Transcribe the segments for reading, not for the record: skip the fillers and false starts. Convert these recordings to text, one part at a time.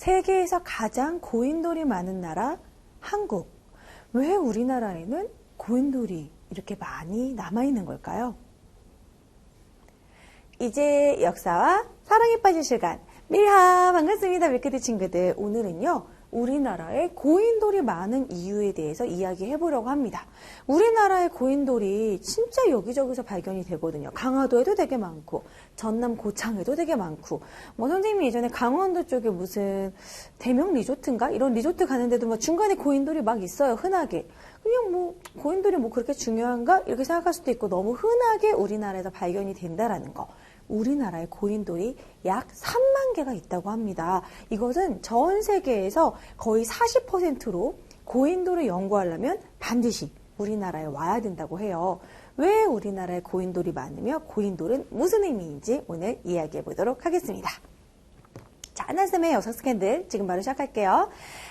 세계에서 가장 고인돌이 많은 나라 한국. 왜 우리나라에는 고인돌이 이렇게 많이 남아있는 걸까요? 이제 역사와 사랑에 빠질 시간. 밀하 반갑습니다. 밀크티 친구들. 오늘은요. 우리나라에 고인돌이 많은 이유에 대해서 이야기해 보려고 합니다. 우리나라의 고인돌이 진짜 여기저기서 발견이 되거든요. 강화도에도 되게 많고 전남 고창에도 되게 많고 선생님이 예전에 강원도 쪽에 무슨 대명 리조트인가? 이런 리조트 가는데도 중간에 고인돌이 막 있어요. 흔하게. 그냥 고인돌이 그렇게 중요한가? 이렇게 생각할 수도 있고 너무 흔하게 우리나라에서 발견이 된다라는 거. 우리나라에 고인돌이 약 3만 개가 있다고 합니다. 이것은 전 세계에서 거의 40%로 고인돌을 연구하려면 반드시 우리나라에 와야 된다고 해요. 왜 우리나라에 고인돌이 많으며 고인돌은 무슨 의미인지 오늘 이야기해 보도록 하겠습니다. 자, 한한쌤의 역사 스캔들 지금 바로 시작할게요.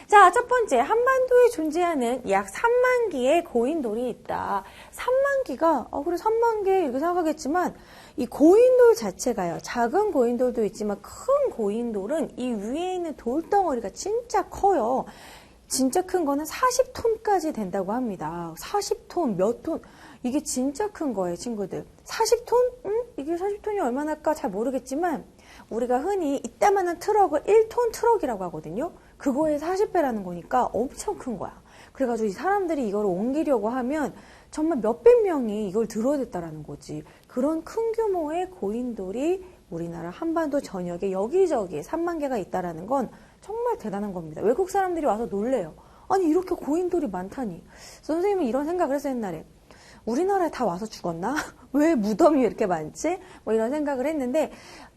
자, 첫 번째, 한반도에 존재하는 약 3만 개의 고인돌이 있다. 3만 개가 그래 3만 개 이렇게 생각하겠지만 이 고인돌 자체가요. 작은 고인돌도 있지만 큰 고인돌은 이 위에 있는 돌덩어리가 진짜 커요. 진짜 큰 거는 40톤까지 된다고 합니다. 40톤, 몇 톤. 이게 진짜 큰 거예요, 친구들. 40톤? 이게 40톤이 얼마나 할까 잘 모르겠지만 우리가 흔히 이따만한 트럭을 1톤 트럭이라고 하거든요. 그거의 40배라는 거니까 엄청 큰 거야. 그래가지고 이 사람들이 이걸 옮기려고 하면 정말 몇백 명이 이걸 들어야 됐다라는 거지. 그런 큰 규모의 고인돌이 우리나라 한반도 전역에 여기저기 3만 개가 있다라는 건 정말 대단한 겁니다. 외국 사람들이 와서 놀래요. 아니 이렇게 고인돌이 많다니. 선생님은 이런 생각을 했어요 옛날에. 우리나라에 다 와서 죽었나? 왜 무덤이 이렇게 많지? 이런 생각을 했는데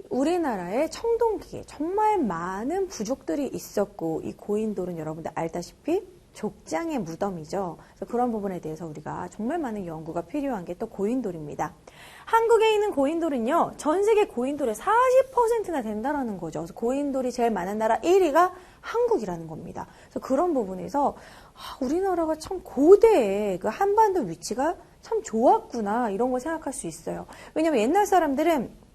우리나라에 청동기에 정말 많은 부족들이 있었고 이 고인돌은 여러분들 알다시피 족장의 무덤이죠. 그래서 그런 부분에 대해서 우리가 정말 많은 연구가 필요한 게 또 고인돌입니다. 한국에 있는 고인돌은요. 전 세계 고인돌의 40%나 된다라는 거죠. 그래서 고인돌이 제일 많은 나라 1위가 한국이라는 겁니다. 그래서 그런 부분에서 우리나라가 참 고대에 그 한반도 위치가 참 좋았구나 이런 걸 생각할 수 있어요. 왜냐면 옛날 사람들은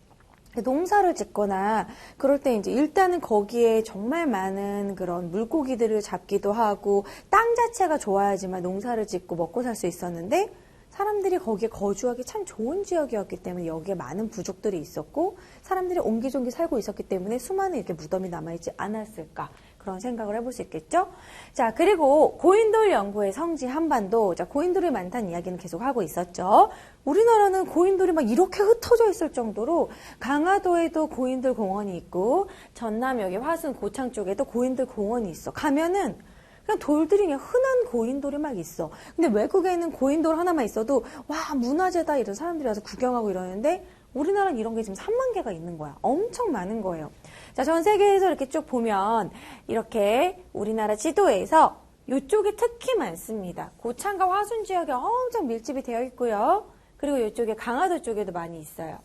농사를 짓거나 그럴 때 이제 일단은 거기에 정말 많은 그런 물고기들을 잡기도 하고 땅 자체가 좋아야지만 농사를 짓고 먹고 살 수 있었는데 사람들이 거기에 거주하기 참 좋은 지역이었기 때문에 여기에 많은 부족들이 있었고 사람들이 옹기종기 살고 있었기 때문에 수많은 이렇게 무덤이 남아있지 않았을까 그런 생각을 해볼 수 있겠죠. 자, 그리고 고인돌 연구의 성지 한반도. 자, 고인돌이 많다는 이야기는 계속 하고 있었죠. 우리나라는 고인돌이 막 이렇게 흩어져 있을 정도로 강화도에도 고인돌 공원이 있고 전남 여기 화순 고창 쪽에도 고인돌 공원이 있어. 가면은 그냥 돌들이 그냥 흔한 고인돌이 막 있어. 근데 외국에는 고인돌 하나만 있어도 와 문화재다 이런 사람들이 와서 구경하고 이러는데 우리나라는 이런 게 지금 3만 개가 있는 거야. 엄청 많은 거예요. 자, 전 세계에서 이렇게 쭉 보면 이렇게 우리나라 지도에서 이쪽에 특히 많습니다. 고창과 화순 지역에 엄청 밀집이 되어 있고요. 그리고 이쪽에 강화도 쪽에도 많이 있어요.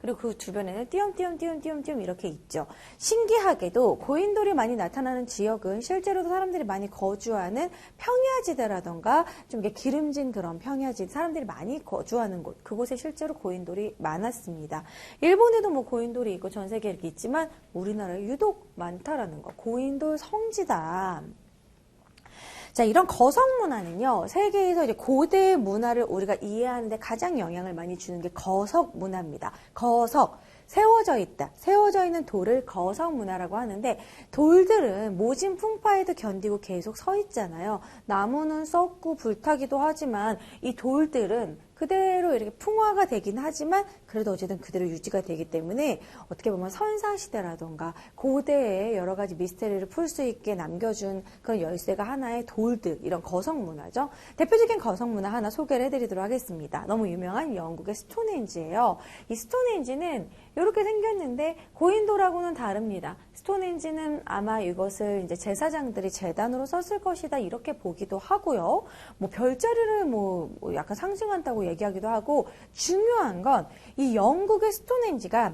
그리고 그 주변에는 띄엄띄엄 이렇게 있죠. 신기하게도 고인돌이 많이 나타나는 지역은 실제로도 사람들이 많이 거주하는 평야지대라던가 좀 이렇게 기름진 그런 평야지 사람들이 많이 거주하는 곳 그곳에 실제로 고인돌이 많았습니다. 일본에도 고인돌이 있고 전 세계에 이렇게 있지만 우리나라에 유독 많다라는 거. 고인돌 성지다. 자, 이런 거석 문화는요, 세계에서 이제 고대 문화를 우리가 이해하는데 가장 영향을 많이 주는 게 거석 문화입니다. 거석. 세워져 있다. 세워져 있는 돌을 거석 문화라고 하는데 돌들은 모진 풍파에도 견디고 계속 서 있잖아요. 나무는 썩고 불타기도 하지만 이 돌들은 그대로 이렇게 풍화가 되긴 하지만 그래도 어쨌든 그대로 유지가 되기 때문에 어떻게 보면 선사시대라던가 고대의 여러 가지 미스테리를 풀 수 있게 남겨준 그런 열쇠가 하나의 돌들, 이런 거석 문화죠. 대표적인 거석 문화 하나 소개를 해드리도록 하겠습니다. 너무 유명한 영국의 스톤헨지예요. 이 스톤헨지는 이렇게 생겼는데 고인돌하고는 다릅니다. 스톤헨지는 아마 이것을 이제 제사장들이 제단으로 썼을 것이다 이렇게 보기도 하고요. 별자리를 약간 상징한다고 얘기하기도 하고 중요한 건 이 영국의 스톤헨지가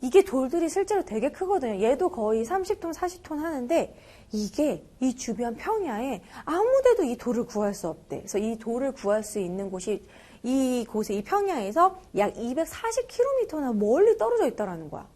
이게 돌들이 실제로 되게 크거든요. 얘도 거의 30톤, 40톤 하는데 이게 이 주변 평야에 아무데도 이 돌을 구할 수 없대. 그래서 이 돌을 구할 수 있는 곳이 이곳에 이 평야에서 약 240km나 멀리 떨어져 있다라는 거야.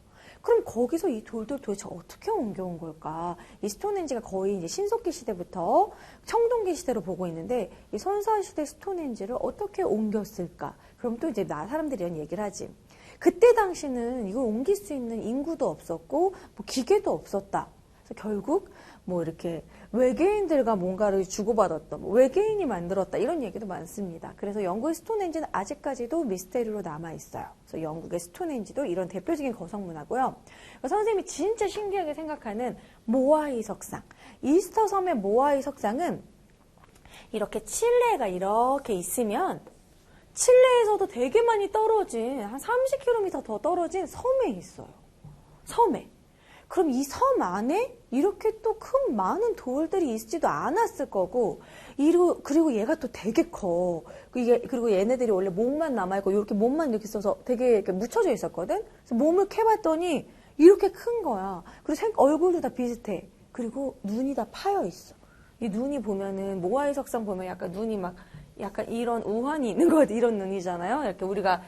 그럼 거기서 이 돌들 도대체 어떻게 옮겨온 걸까? 이 스톤헨지가 거의 이제 신석기 시대부터 청동기 시대로 보고 있는데 이 선사시대 스톤헨지를 어떻게 옮겼을까? 그럼 또 이제 사람들이 이런 얘기를 하지. 그때 당시는 이걸 옮길 수 있는 인구도 없었고 뭐 기계도 없었다. 그래서 결국 뭐 이렇게 외계인들과 뭔가를 주고받았다, 뭐 외계인이 만들었다 이런 얘기도 많습니다. 그래서 영국의 스톤헨지는 아직까지도 미스테리로 남아 있어요. 그래서 영국의 스톤헨지도 이런 대표적인 거성문화고요. 선생님이 진짜 신기하게 생각하는 모아이 석상, 이스터 섬의 모아이 석상은 이렇게 칠레가 이렇게 있으면 칠레에서도 되게 많이 떨어진 한 30km 더 떨어진 섬에 있어요. 섬에. 그럼 이 섬 안에 이렇게 또 큰 많은 돌들이 있지도 않았을 거고, 그리고 얘가 또 되게 커. 그리고 얘네들이 원래 몸만 남아있고, 이렇게 몸만 이렇게 써서 되게 이렇게 묻혀져 있었거든? 그래서 몸을 캐봤더니 이렇게 큰 거야. 그리고 얼굴도 다 비슷해. 그리고 눈이 다 파여 있어. 이 눈이 보면은, 모아이 석상 보면 약간 눈이 막, 약간 이런 우환이 있는 것 같아. 이런 눈이잖아요. 이렇게 우리가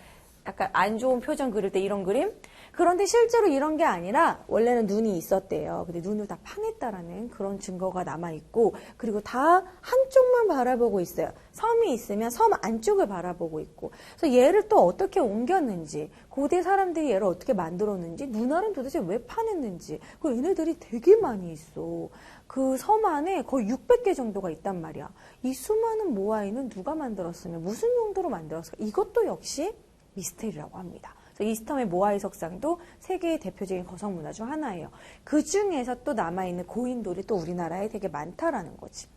약간 안 좋은 표정 그릴 때 이런 그림? 그런데 실제로 이런 게 아니라 원래는 눈이 있었대요. 근데 눈을 다 파냈다라는 그런 증거가 남아있고, 그리고 다 한쪽만 바라보고 있어요. 섬이 있으면 섬 안쪽을 바라보고 있고. 그래서 얘를 또 어떻게 옮겼는지, 고대 사람들이 얘를 어떻게 만들었는지, 눈알은 도대체 왜 파냈는지, 그 얘네들이 되게 많이 있어. 그 섬 안에 거의 600개 정도가 있단 말이야. 이 수많은 모아이는 누가 만들었으면 무슨 용도로 만들었을까? 이것도 역시 미스테리라고 합니다. 이스텀의 모아이 석상도 세계의 대표적인 거성문화 중 하나예요. 그 중에서 또 남아있는 고인돌이 또 우리나라에 되게 많다라는 거지.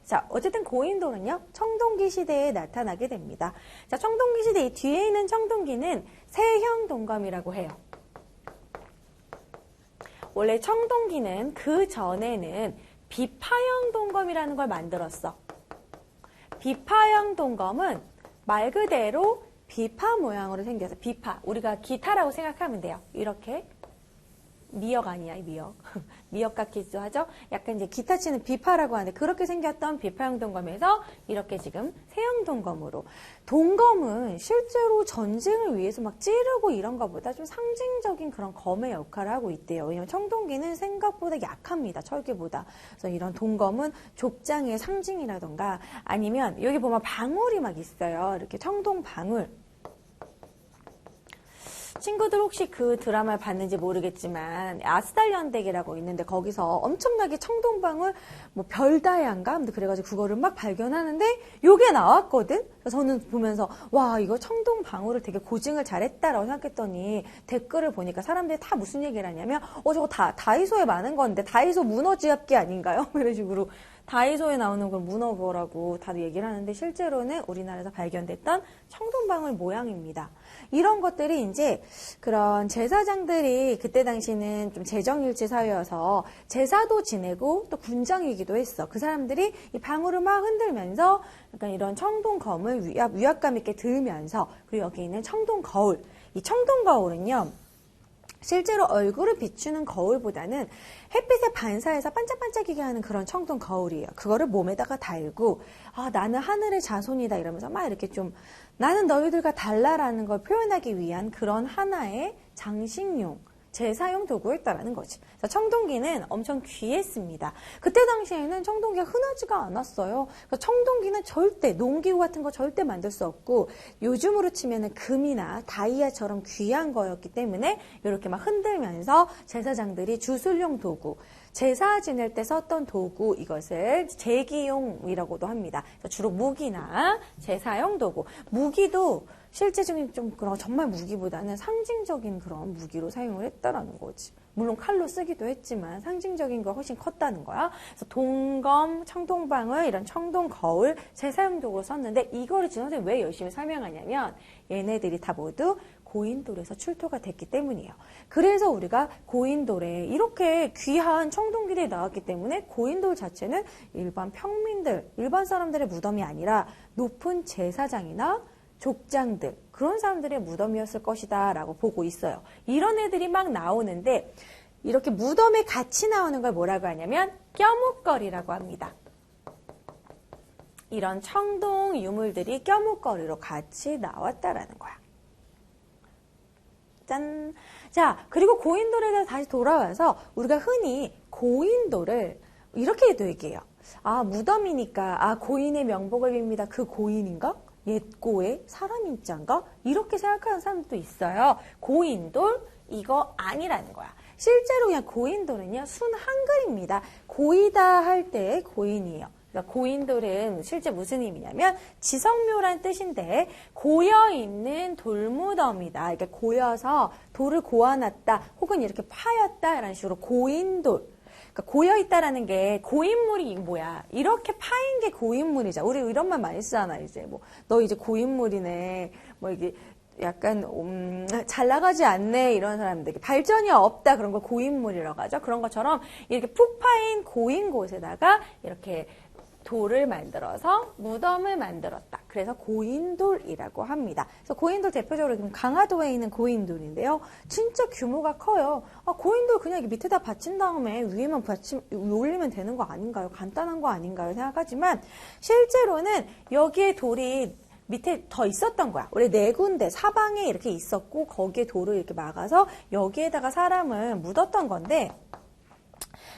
자, 어쨌든 고인돌은요, 청동기 시대에 나타나게 됩니다. 자, 청동기 시대 이 뒤에 있는 청동기는 세형 동검이라고 해요. 원래 청동기는 그 전에는 비파형 동검이라는 걸 만들었어. 비파형 동검은 말 그대로 비파 모양으로 생겨서 비파, 우리가 기타라고 생각하면 돼요. 이렇게 미역 아니야, 미역. 미역 같기도 하죠. 약간 이제 기타 치는 비파라고 하는데 그렇게 생겼던 비파형 동검에서 이렇게 지금 세형 동검으로. 동검은 실제로 전쟁을 위해서 막 찌르고 이런 것보다 좀 상징적인 그런 검의 역할을 하고 있대요. 왜냐면 청동기는 생각보다 약합니다. 철기보다. 그래서 이런 동검은 족장의 상징이라던가 아니면 여기 보면 방울이 막 있어요. 이렇게 청동 방울. 친구들 혹시 그 드라마를 봤는지 모르겠지만 아스달연덱이라고 있는데 거기서 엄청나게 청동방울 뭐 별다양가 그래가지고 그거를 막 발견하는데 요게 나왔거든. 그래서 저는 보면서 와 이거 청동방울을 되게 고증을 잘했다라고 생각했더니 댓글을 보니까 사람들이 다 무슨 얘기를 하냐면 저거 다 다이소에 많은 건데 다이소 문어 지압기 아닌가요? 이런 식으로 다이소에 나오는 걸 문어 거라고 다들 얘기를 하는데 실제로는 우리나라에서 발견됐던 청동방울 모양입니다. 이런 것들이 이제 그런 제사장들이 그때 당시는 좀 재정일치 사회여서 제사도 지내고 또 군장이기도 했어. 그 사람들이 이 방울을 막 흔들면서 약간 이런 청동검을 위압감 있게 들면서 그리고 여기 있는 청동거울. 이 청동거울은요. 실제로 얼굴을 비추는 거울보다는 햇빛에 반사해서 반짝반짝이게 하는 그런 청동 거울이에요. 그거를 몸에다가 달고 나는 하늘의 자손이다 이러면서 막 이렇게 좀 나는 너희들과 달라라는 걸 표현하기 위한 그런 하나의 장식용, 제사용 도구였다라는 거지. 그래서 청동기는 엄청 귀했습니다. 그때 당시에는 청동기가 흔하지가 않았어요. 그래서 청동기는 절대 농기구 같은 거 절대 만들 수 없고 요즘으로 치면은 금이나 다이아처럼 귀한 거였기 때문에 이렇게 막 흔들면서 제사장들이 주술용 도구, 제사 지낼 때 썼던 도구 이것을 제기용이라고도 합니다. 그래서 주로 무기나 제사용 도구, 무기도 실제적인 좀 그런 정말 무기보다는 상징적인 그런 무기로 사용을 했다라는 거지. 물론 칼로 쓰기도 했지만 상징적인 거 훨씬 컸다는 거야. 그래서 동검, 청동방울, 이런 청동거울 제사용 도구로 썼는데 이거를 지금 선생님이 왜 열심히 설명하냐면 얘네들이 다 모두 고인돌에서 출토가 됐기 때문이에요. 그래서 우리가 고인돌에 이렇게 귀한 청동기들이 나왔기 때문에 고인돌 자체는 일반 평민들, 일반 사람들의 무덤이 아니라 높은 제사장이나 족장들 그런 사람들의 무덤이었을 것이다 라고 보고 있어요. 이런 애들이 막 나오는데 이렇게 무덤에 같이 나오는 걸 뭐라고 하냐면 껴묵거리라고 합니다. 이런 청동 유물들이 껴묵거리로 같이 나왔다라는 거야. 짠. 자, 그리고 고인돌에 대해서 다시 돌아와서 우리가 흔히 고인돌을 이렇게도 얘기해요. 아, 무덤이니까, 아, 고인의 명복을 빕니다. 그 고인인가? 옛고의 사람 인자인가? 이렇게 생각하는 사람도 있어요. 고인돌, 이거 아니라는 거야. 실제로 그냥 고인돌은요, 순 한글입니다. 고이다 할 때의 고인이에요. 그러니까 고인돌은 실제 무슨 의미냐면 지성묘란 뜻인데 고여있는 돌무덤이다. 그러니까 고여서 돌을 고아놨다 혹은 이렇게 파였다 이런 식으로 고인돌. 그러니까 고여있다라는 게 고인물이 뭐야. 이렇게 파인 게 고인물이죠. 우리 이런 말 많이 쓰잖아. 이제 뭐 너 이제 고인물이네. 뭐 이게 약간 잘 나가지 않네 이런 사람들 발전이 없다 그런 걸 고인물이라고 하죠. 그런 것처럼 이렇게 푹 파인 고인 곳에다가 이렇게 돌을 만들어서 무덤을 만들었다. 그래서 고인돌이라고 합니다. 그래서 고인돌 대표적으로 강화도에 있는 고인돌인데요. 진짜 규모가 커요. 아, 고인돌 그냥 밑에다 받친 다음에 위에만 올리면 되는 거 아닌가요? 간단한 거 아닌가요? 생각하지만 실제로는 여기에 돌이 밑에 더 있었던 거야. 원래 4군데 사방에 이렇게 있었고 거기에 돌을 이렇게 막아서 여기에다가 사람을 묻었던 건데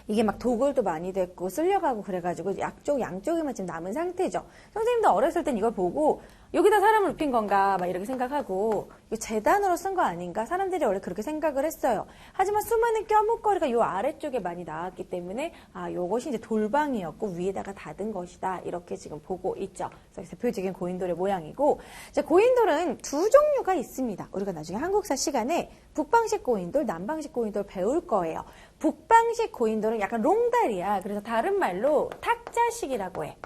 이게 막 도굴도 많이 됐고 쓸려가고 그래가지고 양쪽에만 지금 남은 상태죠. 선생님도 어렸을 땐 이걸 보고 여기다 사람을 눕힌 건가 막 이렇게 생각하고 이거 재단으로 쓴 거 아닌가 사람들이 원래 그렇게 생각을 했어요. 하지만 수많은 껴묵거리가 요 아래쪽에 많이 나왔기 때문에 아 요것이 이제 돌방이었고 위에다가 닫은 것이다 이렇게 지금 보고 있죠. 그래서 대표적인 고인돌의 모양이고 자, 고인돌은 두 종류가 있습니다. 우리가 나중에 한국사 시간에 북방식 고인돌, 남방식 고인돌 배울 거예요. 북방식 고인돌은 약간 롱다리야. 그래서 다른 말로 탁자식이라고 해.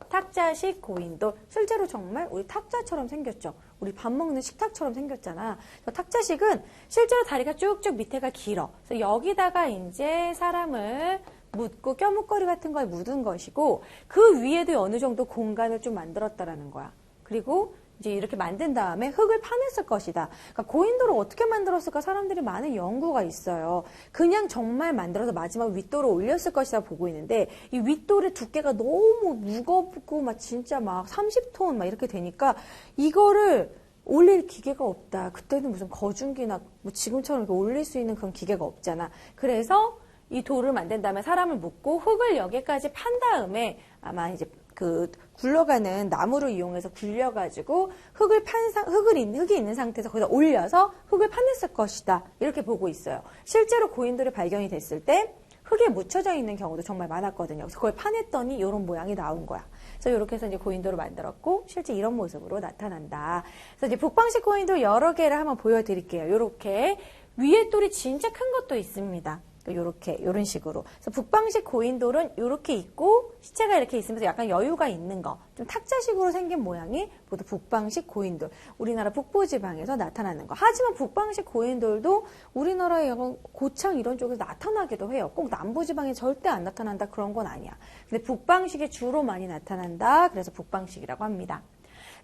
탁자식 고인돌. 실제로 정말 우리 탁자처럼 생겼죠. 우리 밥 먹는 식탁처럼 생겼잖아. 탁자식은 실제로 다리가 쭉쭉 밑에가 길어. 그래서 여기다가 이제 사람을 묻고 껴묵거리 같은 걸 묻은 것이고 그 위에도 어느 정도 공간을 좀 만들었다라는 거야. 그리고 이제 이렇게 만든 다음에 흙을 파냈을 것이다. 그러니까 고인돌을 어떻게 만들었을까 사람들이 많은 연구가 있어요. 그냥 정말 만들어서 마지막 윗돌을 올렸을 것이다 보고 있는데 이 윗돌의 두께가 너무 무겁고 막 진짜 막 30톤 막 이렇게 되니까 이거를 올릴 기계가 없다. 그때는 무슨 거중기나 뭐 지금처럼 이렇게 올릴 수 있는 그런 기계가 없잖아. 그래서 이 돌을 만든 다음에 사람을 묶고 흙을 여기까지 판 다음에 아마 이제 그 굴러가는 나무를 이용해서 굴려가지고 흙이 있는 상태에서 거기다 올려서 흙을 파냈을 것이다. 이렇게 보고 있어요. 실제로 고인돌이 발견이 됐을 때 흙에 묻혀져 있는 경우도 정말 많았거든요. 그래서 그걸 파냈더니 이런 모양이 나온 거야. 그래서 이렇게 해서 이제 고인돌을 만들었고 실제 이런 모습으로 나타난다. 그래서 이제 북방식 고인돌 여러 개를 한번 보여드릴게요. 이렇게 위에 돌이 진짜 큰 것도 있습니다. 요렇게, 요런 식으로. 그래서 북방식 고인돌은 요렇게 있고, 시체가 이렇게 있으면서 약간 여유가 있는 거. 좀 탁자식으로 생긴 모양이 모두 북방식 고인돌. 우리나라 북부지방에서 나타나는 거. 하지만 북방식 고인돌도 우리나라의 고창 이런 쪽에서 나타나기도 해요. 꼭 남부지방에 절대 안 나타난다 그런 건 아니야. 근데 북방식에 주로 많이 나타난다. 그래서 북방식이라고 합니다.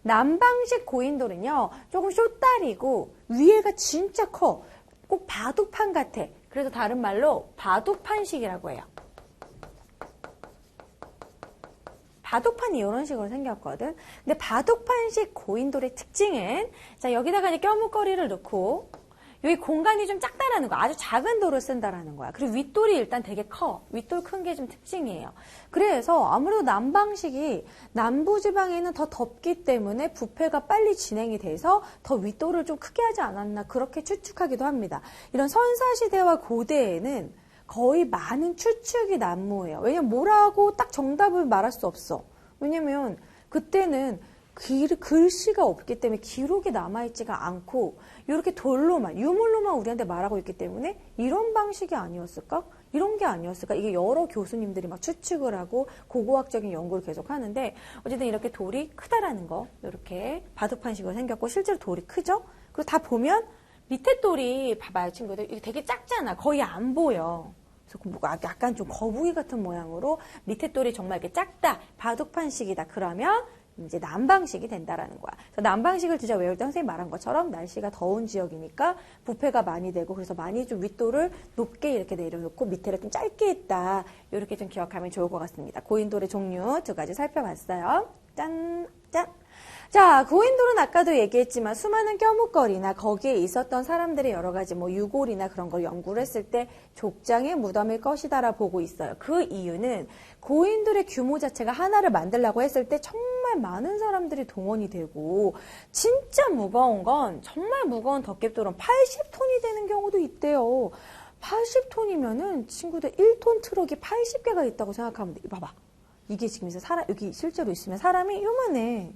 남방식 고인돌은요, 조금 쇼다리고, 위에가 진짜 커. 꼭 바둑판 같아. 그래서 다른 말로 바둑판식이라고 해요. 바둑판이 이런 식으로 생겼거든. 근데 바둑판식 고인돌의 특징은 자 여기다가 이제 껴묵거리를 넣고 여기 공간이 좀 작다라는 거야. 아주 작은 돌을 쓴다라는 거야. 그리고 윗돌이 일단 되게 커. 윗돌 큰 게 좀 특징이에요. 그래서 아무래도 남방식이 남부지방에는 더 덥기 때문에 부패가 빨리 진행이 돼서 더 윗돌을 좀 크게 하지 않았나 그렇게 추측하기도 합니다. 이런 선사시대와 고대에는 거의 많은 추측이 난무해요. 왜냐면 뭐라고 딱 정답을 말할 수 없어. 왜냐면 그때는 글씨가 없기 때문에 기록이 남아있지가 않고 이렇게 돌로만 유물로만 우리한테 말하고 있기 때문에 이런 방식이 아니었을까? 이런 게 아니었을까? 이게 여러 교수님들이 막 추측을 하고 고고학적인 연구를 계속 하는데 어쨌든 이렇게 돌이 크다라는 거 이렇게 바둑판식으로 생겼고 실제로 돌이 크죠? 그리고 다 보면 밑에 돌이 봐봐요 친구들 이게 되게 작잖아. 거의 안 보여. 그래서 약간 좀 거북이 같은 모양으로 밑에 돌이 정말 이렇게 작다. 바둑판식이다. 그러면 이제 남방식이 된다라는 거야. 그래서 남방식을 진짜 외울 때 선생님이 말한 것처럼 날씨가 더운 지역이니까 부패가 많이 되고 그래서 많이 좀 윗돌을 높게 이렇게 내려놓고 밑에를 좀 짧게 했다. 이렇게 좀 기억하면 좋을 것 같습니다. 고인돌의 종류 두 가지 살펴봤어요. 짠, 짠. 자, 고인돌은 아까도 얘기했지만 수많은 껴묵거리나 거기에 있었던 사람들의 여러 가지 뭐 유골이나 그런 걸 연구를 했을 때 족장의 무덤일 것이다라 보고 있어요. 그 이유는 고인돌의 규모 자체가 하나를 만들려고 했을 때 정말 많은 사람들이 동원이 되고 진짜 무거운 건 정말 무거운 덮개돌은 80톤이 되는 경우도 있대요. 80톤이면은 친구들 1톤 트럭이 80개가 있다고 생각하면 돼. 봐봐. 이게 지금 여기 실제로 있으면 사람이 요만해.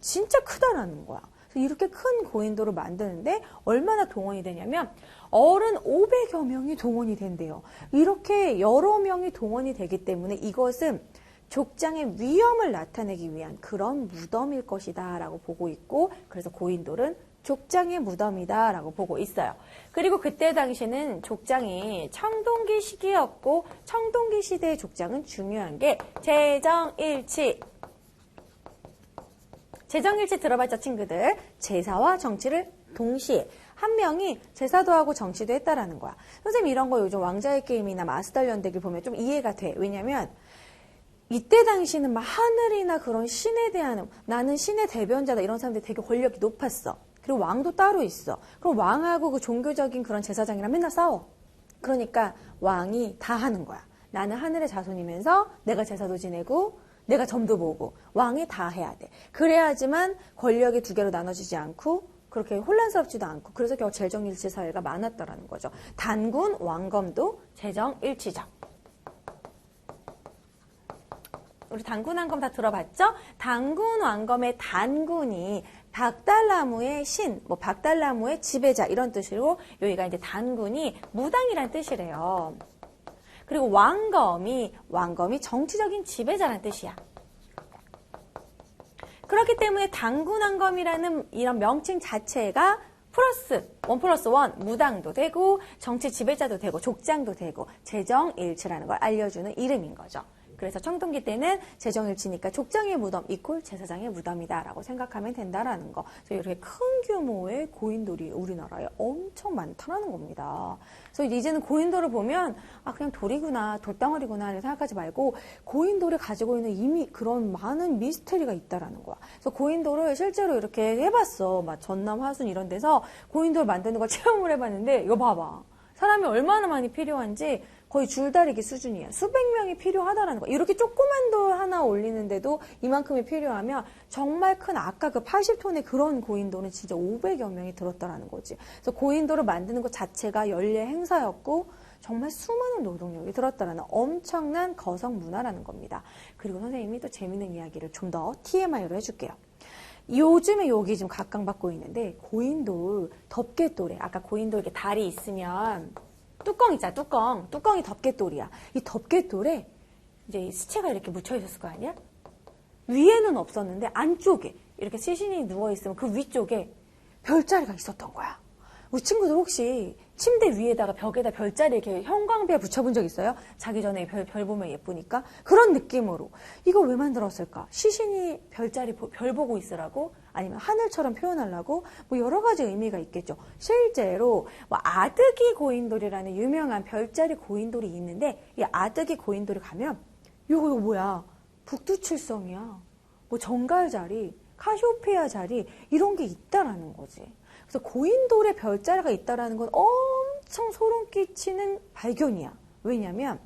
진짜 크다라는 거야. 그래서 이렇게 큰 고인돌을 만드는데 얼마나 동원이 되냐면 어른 500여 명이 동원이 된대요. 이렇게 여러 명이 동원이 되기 때문에 이것은 족장의 위험을 나타내기 위한 그런 무덤일 것이다 라고 보고 있고 그래서 고인돌은 족장의 무덤이다 라고 보고 있어요. 그리고 그때 당시는 족장이 청동기 시기였고 청동기 시대의 족장은 중요한 게 제정일치. 제정일치 들어봤죠, 친구들? 제사와 정치를 동시에. 한 명이 제사도 하고 정치도 했다라는 거야. 선생님 이런 거 요즘 왕자의 게임이나 마스터 연대기 보면 좀 이해가 돼. 왜냐면 이때 당시는 막 하늘이나 그런 신에 대한 나는 신의 대변자다 이런 사람들이 되게 권력이 높았어. 그리고 왕도 따로 있어. 그럼 왕하고 그 종교적인 그런 제사장이랑 맨날 싸워. 그러니까 왕이 다 하는 거야. 나는 하늘의 자손이면서 내가 제사도 지내고 내가 점도 보고 왕이 다 해야 돼. 그래야지만 권력이 두 개로 나눠지지 않고 그렇게 혼란스럽지도 않고 그래서 결국 제정일치 사회가 많았다라는 거죠. 단군, 왕검도 제정일치죠. 우리 단군, 왕검 다 들어봤죠? 단군, 왕검의 단군이 박달나무의 신, 뭐 박달나무의 지배자 이런 뜻으로 여기가 이제 단군이 무당이란 뜻이래요. 그리고 왕검이 정치적인 지배자란 뜻이야. 그렇기 때문에 단군 왕검이라는 이런 명칭 자체가 플러스 1+1 무당도 되고 정치 지배자도 되고 족장도 되고 제정일치라는 걸 알려주는 이름인 거죠. 그래서 청동기 때는 제정일치니까 족장의 무덤 이퀄 제사장의 무덤이다라고 생각하면 된다라는 거. 그래서 이렇게 큰 규모의 고인돌이 우리나라에 엄청 많다라는 겁니다. 그래서 이제는 고인돌을 보면 그냥 돌이구나, 돌덩어리구나 생각하지 말고 고인돌이 가지고 있는 이미 그런 많은 미스터리가 있다라는 거야. 그래서 고인돌을 실제로 이렇게 해봤어. 막 전남, 화순 이런 데서 고인돌 만드는 걸 체험을 해봤는데 이거 봐봐. 사람이 얼마나 많이 필요한지 거의 줄다리기 수준이야. 수백 명이 필요하다라는 거야. 이렇게 조그만 돌 하나 올리는데도 이만큼이 필요하면 정말 큰 아까 그 80톤의 그런 고인돌은 진짜 500여 명이 들었다라는 거지. 그래서 고인돌을 만드는 것 자체가 연례 행사였고 정말 수많은 노동력이 들었다라는 엄청난 거성 문화라는 겁니다. 그리고 선생님이 또 재밌는 이야기를 좀 더 TMI로 해줄게요. 요즘에 여기 좀 각광받고 있는데 고인돌, 덮개돌에 아까 고인돌 이렇게 다리 있으면 뚜껑 있잖아, 뚜껑이 덮개돌이야. 이 덮개돌에 이제 시체가 이렇게 묻혀 있었을 거 아니야? 위에는 없었는데 안쪽에 이렇게 시신이 누워 있으면 그 위쪽에 별자리가 있었던 거야. 우리 친구들 혹시 침대 위에다가 벽에다 별자리 이렇게 형광별 붙여본 적 있어요? 자기 전에 별 보면 예쁘니까 그런 느낌으로 이거 왜 만들었을까? 시신이 별 보고 있으라고? 아니면 하늘처럼 표현하려고? 뭐 여러 가지 의미가 있겠죠. 실제로 뭐 아드기 고인돌이라는 유명한 별자리 고인돌이 있는데 이 아드기 고인돌이 가면 이거 뭐야? 북두칠성이야. 뭐 정갈자리, 카시오페아 자리 이런 게 있다라는 거지. 그래서 고인돌에 별자리가 있다라는 건 엄청 소름 끼치는 발견이야. 왜냐면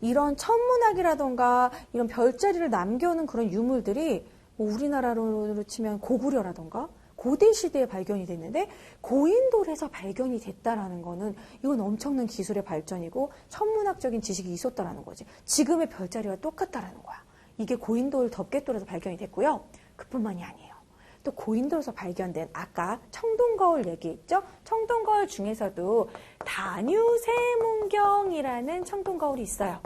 이런 천문학이라던가 이런 별자리를 남겨놓은 그런 유물들이 뭐 우리나라로 치면 고구려라던가 고대 시대에 발견이 됐는데 고인돌에서 발견이 됐다라는 거는 이건 엄청난 기술의 발전이고 천문학적인 지식이 있었다라는 거지. 지금의 별자리와 똑같다라는 거야. 이게 고인돌 덮개돌에서 발견이 됐고요. 그뿐만이 아니에요. 또 고인돌에서 발견된 아까 청동거울 얘기했죠? 청동거울 중에서도 다뉴세문경이라는 청동거울이 있어요.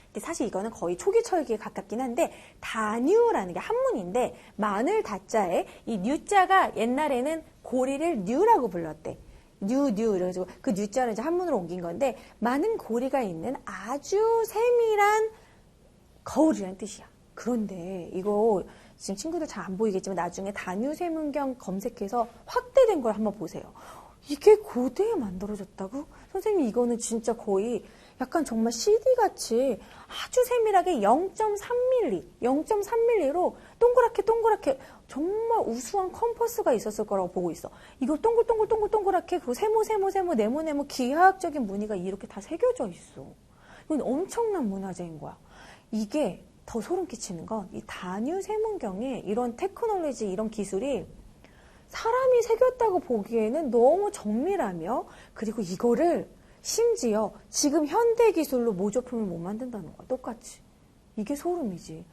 근데 사실 이거는 거의 초기 철기에 가깝긴 한데 다뉴라는 게 한문인데 마늘 다자에 이 뉴자가 옛날에는 고리를 뉴라고 불렀대. 뉴 그래가지고 그 뉴자를 이제 한문으로 옮긴 건데 많은 고리가 있는 아주 세밀한 거울이라는 뜻이야. 그런데 이거 지금 친구들 잘 안 보이겠지만 나중에 다뉴세문경 검색해서 확대된 걸 한번 보세요. 이게 고대에 만들어졌다고? 선생님 이거는 진짜 거의 약간 정말 CD같이 아주 세밀하게 0.3mm, 0.3mm로 동그랗게 정말 우수한 컴퍼스가 있었을 거라고 보고 있어. 이거 동글동글하게 그 세모, 네모 기하학적인 무늬가 이렇게 다 새겨져 있어. 이건 엄청난 문화재인 거야. 이게 더 소름 끼치는 건 이 다뉴 세문경에 이런 테크놀로지, 이런 기술이 사람이 새겼다고 보기에는 너무 정밀하며, 그리고 이거를 심지어 지금 현대 기술로 모조품을 못 만든다는 거야. 똑같이. 이게 소름이지.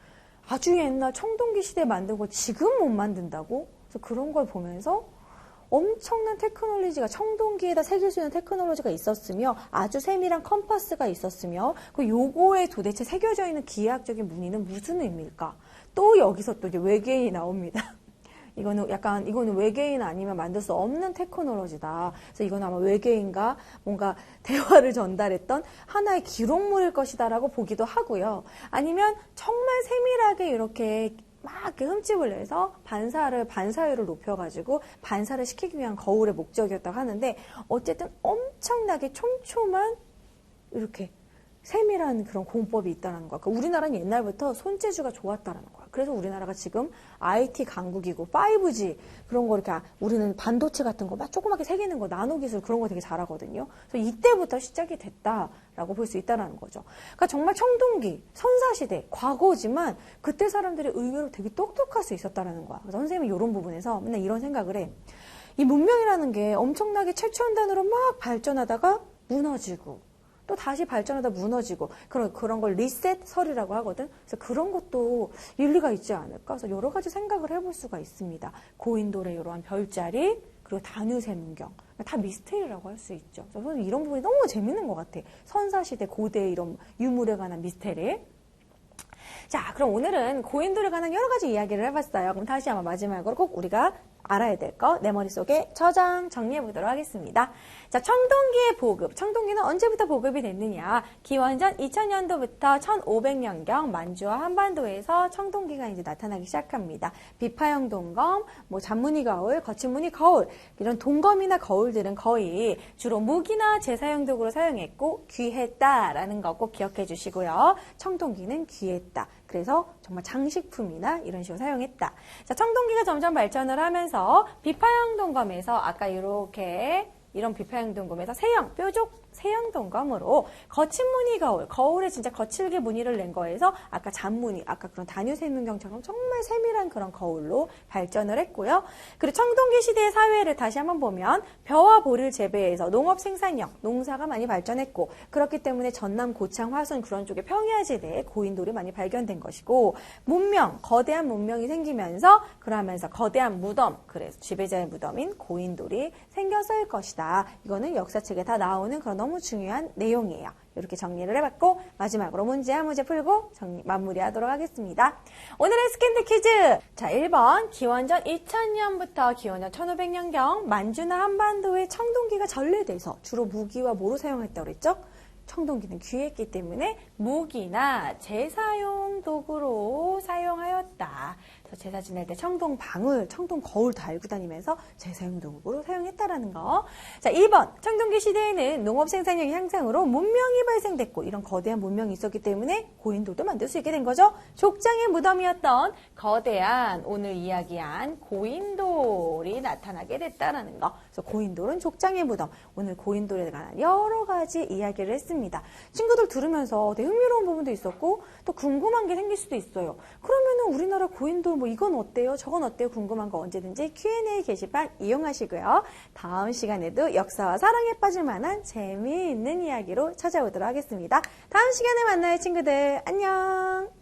아주 옛날 청동기 시대에 만든 걸 지금 못 만든다고? 그래서 그런 걸 보면서 엄청난 테크놀로지가, 청동기에다 새길 수 있는 테크놀로지가 있었으며, 아주 세밀한 컴퍼스가 있었으며, 그 요거에 도대체 새겨져 있는 기하학적인 무늬는 무슨 의미일까? 또 여기서 또 이제 외계인이 나옵니다. 이거는 외계인 아니면 만들 수 없는 테크놀로지다. 그래서 이건 아마 외계인과 뭔가 대화를 전달했던 하나의 기록물일 것이다라고 보기도 하고요. 아니면 정말 세밀하게 이렇게 막 이렇게 흠집을 내서 반사율을 높여가지고 반사를 시키기 위한 거울의 목적이었다고 하는데, 어쨌든 엄청나게 촘촘한 이렇게 세밀한 그런 공법이 있다는 거야. 그러니까 우리나라는 옛날부터 손재주가 좋았다는 거야. 그래서 우리나라가 지금 IT 강국이고 5G 그런 거 이렇게, 우리는 반도체 같은 거 막 조그맣게 새기는 거, 나노 기술 그런 거 되게 잘하거든요. 그래서 이때부터 시작이 됐다라고 볼 수 있다는 거죠. 그러니까 정말 청동기, 선사시대, 과거지만 그때 사람들이 의외로 되게 똑똑할 수 있었다는 거야. 그래서 선생님은 이런 부분에서 맨날 이런 생각을 해. 이 문명이라는 게 엄청나게 최첨단으로 막 발전하다가 무너지고, 또 다시 발전하다 무너지고, 그런 걸 리셋설이라고 하거든. 그래서 그런 것도 일리가 있지 않을까. 그래서 여러 가지 생각을 해볼 수가 있습니다. 고인돌의 이러한 별자리, 그리고 다뉴 세문경, 다 미스테리라고 할 수 있죠. 그래서 저는 이런 부분이 너무 재밌는 것 같아. 선사시대 고대 이런 유물에 관한 미스테리. 자, 그럼 오늘은 고인돌에 관한 여러 가지 이야기를 해봤어요. 그럼 다시 한번 마지막으로 꼭 우리가 알아야 될 거 내 머릿속에 저장 정리해 보도록 하겠습니다. 자, 청동기의 보급. 청동기는 언제부터 보급이 됐느냐? 기원전 2000년도부터 1500년경 만주와 한반도에서 청동기가 이제 나타나기 시작합니다. 비파형 동검, 잔무늬 거울, 거친무늬 거울, 이런 동검이나 거울들은 거의 주로 무기나 제사용 도구로 사용했고 귀했다라는 거 꼭 기억해 주시고요. 청동기는 귀했다. 그래서 정말 장식품이나 이런 식으로 사용했다. 자, 청동기가 점점 발전을 하면서 비파형 동검에서 아까 이렇게 이런 비파형 동검에서 뾰족 세형 동검으로 거친 무늬 거울에 진짜 거칠게 무늬를 낸 거에서 아까 잔무늬, 아까 그런 다뉴 세문경처럼 정말 세밀한 그런 거울로 발전을 했고요. 그리고 청동기 시대의 사회를 다시 한번 보면 벼와 보리를 재배해서 농업 생산형, 농사가 많이 발전했고, 그렇기 때문에 전남, 고창, 화순 그런 쪽에 평야지대에 고인돌이 많이 발견된 것이고, 문명, 거대한 문명이 생기면서 그러면서 거대한 무덤, 그래서 지배자의 무덤인 고인돌이 생겼을 것이다. 이거는 역사책에 다 나오는 그런 너무 중요한 내용이에요. 이렇게 정리를 해봤고, 마지막으로 문제 한 문제 풀고 마무리하도록 하겠습니다. 오늘의 스캔들 퀴즈! 자, 1번 기원전 2000년부터 기원전 1500년경 만주나 한반도의 청동기가 전래돼서 주로 무기와 뭐로 사용했다고 그랬죠? 청동기는 귀했기 때문에 무기나 제사용 도구로 사용하였다. 그래서 제사 지낼 때 청동방울, 청동거울 달고 다니면서 제사용 도구로 사용했다라는 거. 자, 2번. 청동기 시대에는 농업 생산력 향상으로 문명이 발생됐고, 이런 거대한 문명이 있었기 때문에 고인돌도 만들 수 있게 된 거죠. 족장의 무덤이었던 거대한 오늘 이야기한 고인돌이 나타나게 됐다라는 거. 그래서 고인돌은 족장의 무덤. 오늘 고인돌에 관한 여러 가지 이야기를 했습니다. 친구들 들으면서 되게 흥미로운 부분도 있었고, 또 궁금한 게 생길 수도 있어요. 그러면은 우리나라 고인돌 이건 어때요? 저건 어때요? 궁금한 거 언제든지 Q&A 게시판 이용하시고요. 다음 시간에도 역사와 사랑에 빠질 만한 재미있는 이야기로 찾아오도록 하겠습니다. 다음 시간에 만나요, 친구들. 안녕!